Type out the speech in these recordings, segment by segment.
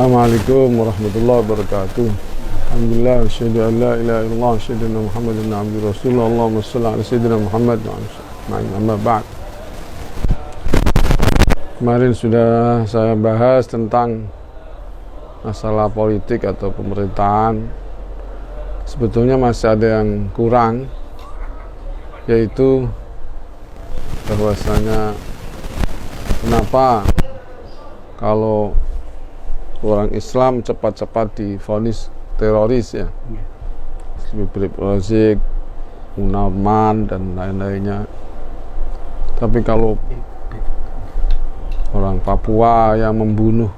Assalamualaikum warahmatullahi wabarakatuh. Alhamdulillah, asyhadu an la ilaha illallah, asyhadu anna Muhammadan abduhu rasulullah. Allahumma shalli ala sayyidina Muhammad wa ala amma ba'd. Kemarin sudah saya bahas tentang masalah politik atau pemerintahan. Sebetulnya masih ada yang kurang, yaitu bahwasanya kenapa kalau orang Islam cepat-cepat divonis teroris ya, Habib Rizik, Munarman dan lain-lainnya. Tapi kalau orang Papua yang membunuh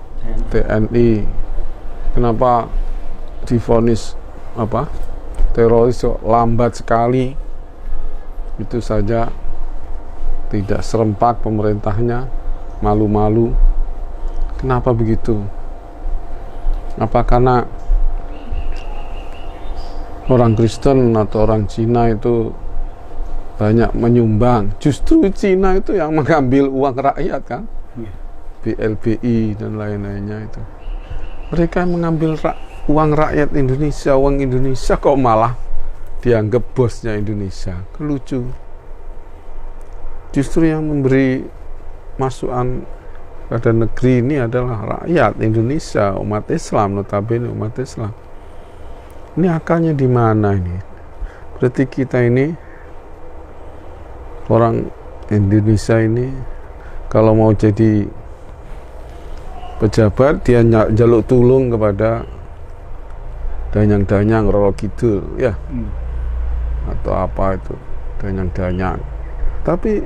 TNI, kenapa divonis teroris lambat sekali? Itu saja, tidak serempak pemerintahnya, malu-malu. Kenapa begitu? Apa karena orang Kristen atau orang Cina itu banyak menyumbang? Justru Cina itu yang mengambil uang rakyat kan, BLBI dan lain-lainnya itu. Mereka mengambil uang rakyat Indonesia, uang Indonesia kok malah dianggap bosnya Indonesia. Lucu. Justru yang memberi masukan pada negeri ini adalah rakyat Indonesia, umat Islam, notabene umat Islam. Ini akalnya di mana ini? Berarti kita ini, orang Indonesia ini, kalau mau jadi pejabat, dia jaluk tulung kepada danyang-danyang Roro Kidul, ya, atau apa itu, danyang-danyang. Tapi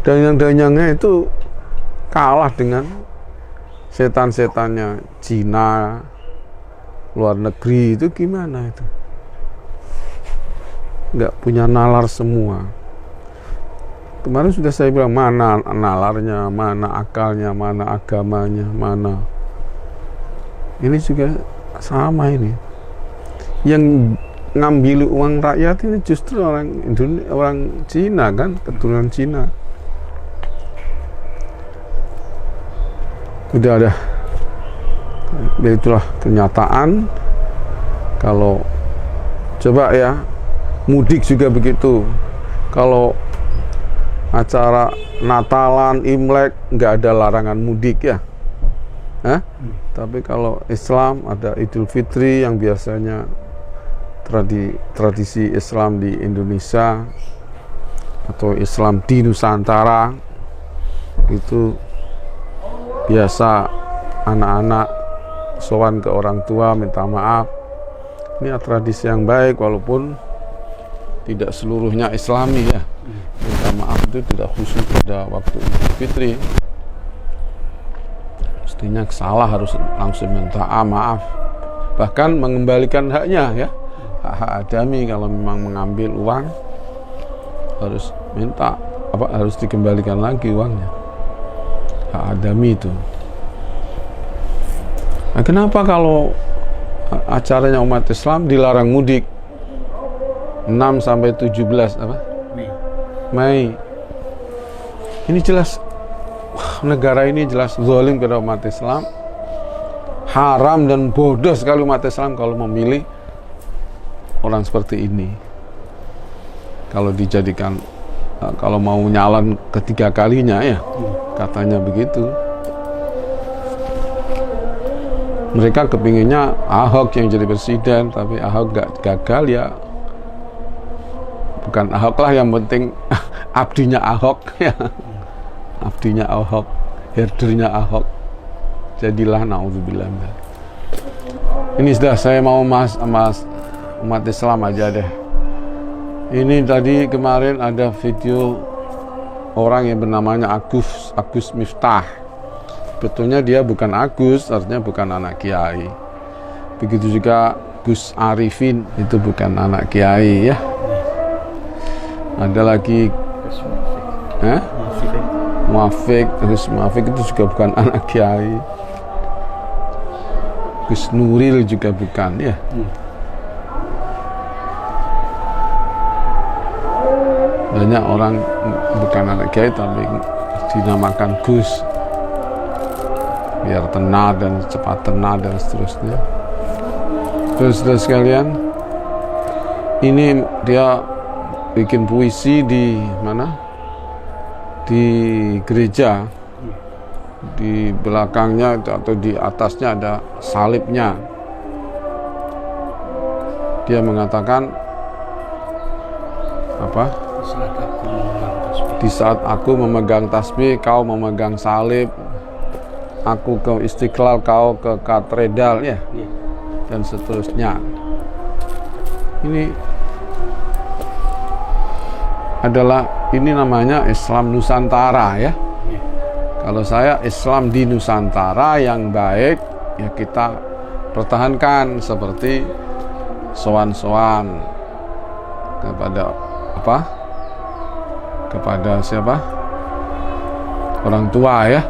danyang-danyangnya itu kalah dengan setan-setannya Cina, luar negeri. Itu gimana itu? Nggak punya nalar semua. Kemarin sudah saya bilang, mana nalarnya, mana akalnya, mana agamanya, mana. Ini juga sama ini. Yang ngambil uang rakyat ini justru orang Indonesia, orang Cina kan, keturunan Cina. Udah ada, itulah kenyataan. Kalau coba ya, mudik juga begitu. Kalau acara Natalan, Imlek, nggak ada larangan mudik ya. Tapi kalau Islam ada Idul Fitri yang biasanya tradisi Islam di Indonesia atau Islam di Nusantara, itu biasa anak-anak sowan ke orang tua minta maaf. Ini tradisi yang baik walaupun tidak seluruhnya Islami ya. Minta maaf itu tidak khusus pada waktu Idul Fitri. Mestinya salah harus langsung minta maaf. Bahkan mengembalikan haknya ya. Hak adami kalau memang mengambil uang harus minta harus dikembalikan lagi uangnya. Hak adami itu. Nah, kenapa kalau acaranya umat Islam dilarang mudik 6 sampai 17 Mei? Ini jelas negara ini jelas zalim kepada umat Islam. Haram dan bodoh sekali umat Islam kalau memilih orang seperti ini. Kalau dijadikan, kalau mau nyalon ketiga kalinya ya, katanya begitu. Mereka kepinginnya Ahok yang jadi presiden, tapi Ahok gak gagal ya. Bukan Ahok lah yang penting, abdinya Ahok ya. Abdinya Ahok, herdernya Ahok. Jadilah naudzubillah. Ini sudah saya mau mas umat Islam aja deh. Ini tadi kemarin ada video orang yang bernamanya Agus Miftah. Sebetulnya dia bukan Agus, artinya bukan anak kiai. Begitu juga Gus Arifin, itu bukan anak kiai ya. Ada lagi Gus Muafik itu juga bukan anak kiai. Gus Nuril juga bukan ya. Banyak orang bukan anak kiai tapi dinamakan Gus. biar tenar dan cepat tenar dan seterusnya. Terus sekalian, ini dia bikin puisi di mana? Di gereja. Di belakangnya atau di atasnya ada salibnya. Dia mengatakan apa? Di saat aku memegang tasbih, kau memegang salib. Aku ke Istiqlal, kau ke katedral, ya, dan seterusnya. Ini namanya Islam Nusantara, ya. Kalau saya Islam di Nusantara yang baik, ya kita pertahankan seperti sowan-sowan kepada apa? Kepada siapa? Orang tua, ya.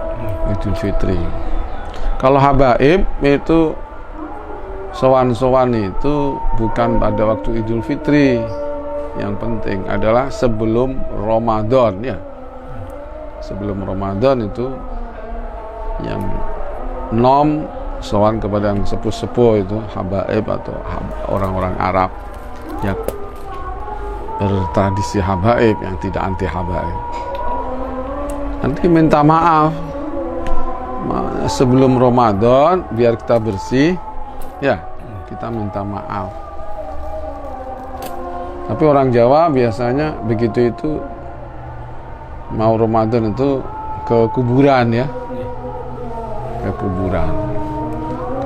Idul Fitri. Kalau habaib itu sowan-sowan itu bukan pada waktu Idul Fitri. Yang penting adalah sebelum Ramadan, ya. Sebelum Ramadan itu yang sowan kepada yang sepuh-sepuh itu habaib atau orang-orang Arab yang bertradisi habaib, yang tidak anti habaib. Nanti minta maaf sebelum Ramadan biar kita bersih, ya, kita minta maaf. Tapi orang Jawa biasanya begitu itu mau Ramadan itu ke kuburan, ya, ke kuburan.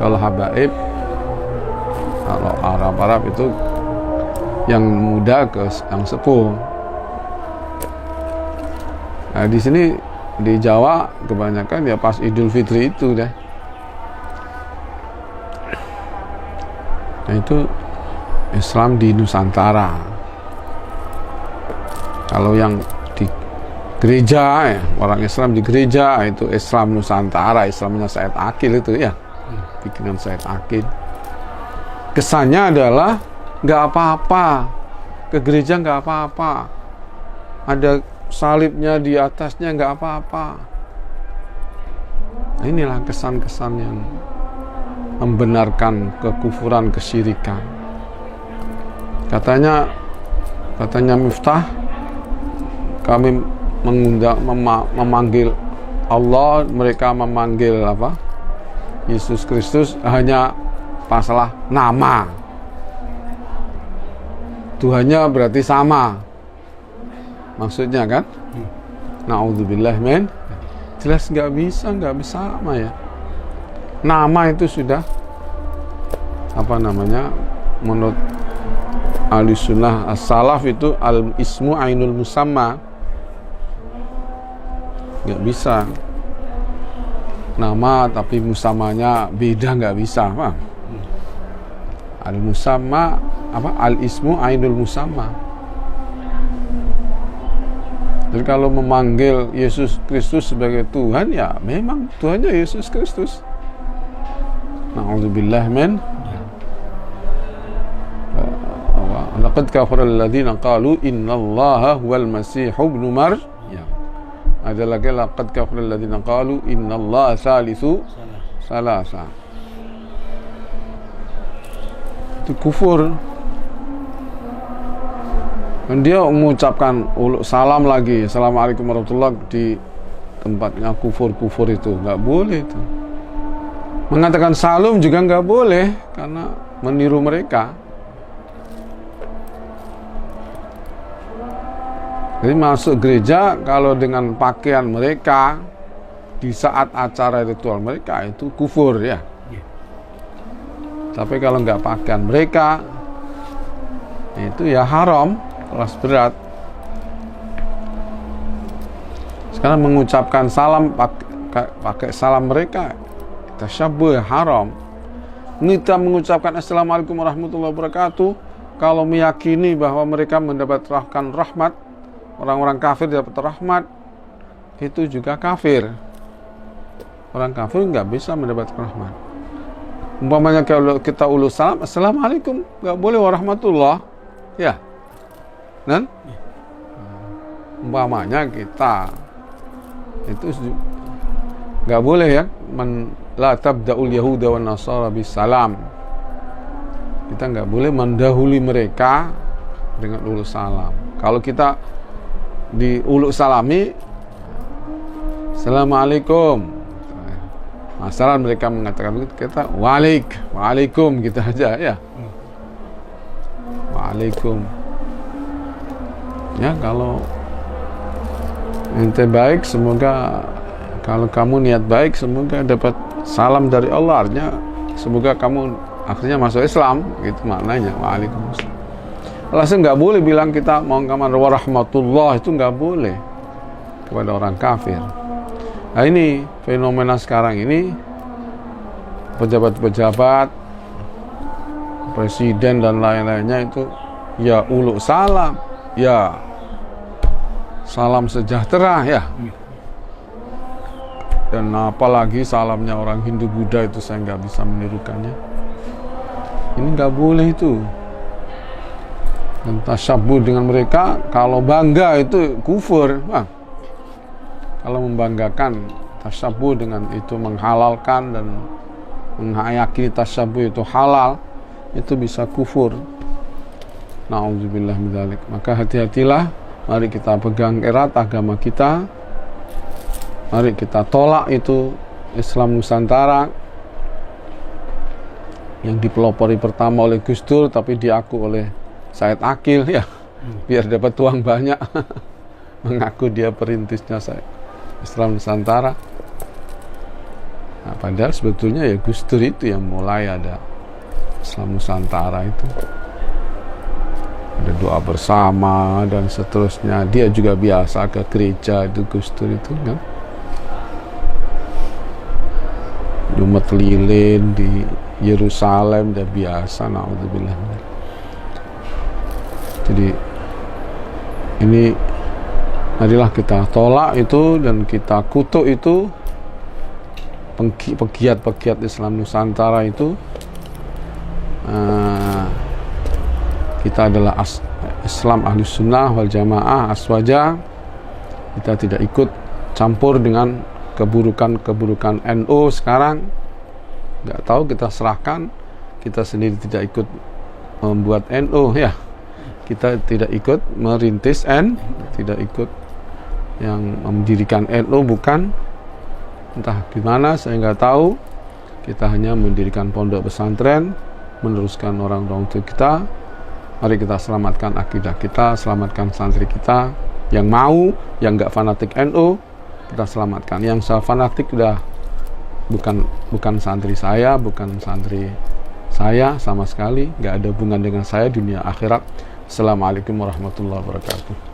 Kalau habaib, kalau Arab itu yang muda ke yang sepuh. Nah, di sini di Jawa kebanyakan ya pas Idul Fitri itu deh. Nah, itu Islam di Nusantara. Kalau yang di gereja, ya, orang Islam di gereja itu Islam Nusantara, Islamnya Said Akil itu, ya, bikinan Said Akil. Kesannya adalah nggak apa-apa, ke gereja nggak apa-apa, ada salibnya di atasnya nggak apa-apa. Nah, inilah kesan-kesan yang membenarkan kekufuran, kesyirikan. Katanya Miftah, kami memanggil Allah, mereka memanggil apa? Yesus Kristus hanya masalah nama. Tuhannya berarti sama. Maksudnya kan? Na'udzubillah men. Jelas nggak bisa sama, ya. Nama itu sudah apa namanya? Menurut ahli sunnah as-salaf itu al-ismu ainul musamma. Nggak bisa nama tapi musamanya beda, nggak bisa, Pak. Al-musamma apa? Al-ismu ainul musamma. Jadi kalau memanggil Yesus Kristus sebagai Tuhan, ya memang Tuhannya Yesus Kristus. Na'udzubillah min. Laqad kafara alladziina qalu innallaha huwal masih ibnu Maryam. Ada lagi laqad kafara alladziina qalu innallaha salisu salasa. Itu kufur. Dan dia mengucapkan salam lagi, assalamualaikum warahmatullahi, di tempatnya kufur itu nggak boleh itu. Mengatakan salam juga nggak boleh karena meniru mereka. Jadi masuk gereja kalau dengan pakaian mereka di saat acara ritual mereka itu kufur, ya. Tapi kalau nggak pakaian mereka itu ya haram, kelas berat. Sekarang mengucapkan salam pakai salam mereka, tasyabbuh, haram. Kita mengucapkan assalamualaikum warahmatullahi wabarakatuh kalau meyakini bahwa mereka mendapatkan rahmat, orang-orang kafir dapat rahmat, itu juga kafir. Orang kafir nggak bisa mendapatkan rahmat. Umpamanya kalau kita ulus salam, assalamualaikum, nggak boleh warahmatullah, ya. Dan umpamanya kita itu nggak boleh, ya, la tabda'ul yahuda wan nasara bisalam. Kita nggak boleh mendahului mereka dengan uluk salam. Kalau kita di uluk salami, Assalamualaikum. Masalah mereka mengatakan begitu, kita waalaikum gitu aja ya. Waalaikum. Ya, kalau ente baik, semoga kalau kamu niat baik, semoga dapat salam dari Allah. Artinya semoga kamu akhirnya masuk Islam, gitu maknanya. Waalaikumsalam. Langsung nggak boleh bilang kita mau kamar warahmatullah, itu nggak boleh kepada orang kafir. Nah, ini fenomena sekarang ini, pejabat-pejabat, presiden dan lain-lainnya itu ya uluk salam, ya salam sejahtera ya. Dan apalagi salamnya orang Hindu Buddha itu saya nggak bisa menirukannya. Ini nggak boleh itu. Dan tasyabuh dengan mereka, kalau bangga itu kufur. Kalau membanggakan, tasyabuh dengan itu menghalalkan dan menghayati tasyabuh itu halal, itu bisa kufur. Na'udzubillah min dzalik. Maka hati-hatilah, mari kita pegang erat agama kita. Mari kita tolak itu Islam Nusantara yang dipelopori pertama oleh Gus Dur tapi diaku oleh Said Akil ya, biar dapat uang banyak. Mengaku dia perintisnya Islam Nusantara. Nah, padahal sebetulnya ya Gus Dur itu yang mulai ada Islam Nusantara itu. Ada doa bersama dan seterusnya. Dia juga biasa ke gereja itu, Gus Dur itu kan. Jumat lilin di Yerusalem udah biasa, naudzubillah. Jadi ini marilah kita tolak itu dan kita kutuk itu pegiat-pegiat Islam Nusantara itu. Kita adalah Islam Ahlus Sunnah wal Jamaah Aswaja. Kita tidak ikut campur dengan keburukan-keburukan NU sekarang. Nggak tahu, kita serahkan. Kita sendiri tidak ikut membuat NU ya. Kita tidak ikut merintis tidak ikut yang mendirikan NU, bukan. Entah gimana, saya nggak tahu. Kita hanya mendirikan pondok pesantren, meneruskan orang-orang tua kita. Mari kita selamatkan akidah kita, selamatkan santri kita yang mau, yang nggak fanatik NU, kita selamatkan. Yang fanatik udah bukan santri saya, bukan santri saya sama sekali, nggak ada hubungan dengan saya dunia akhirat. Assalamualaikum warahmatullahi wabarakatuh.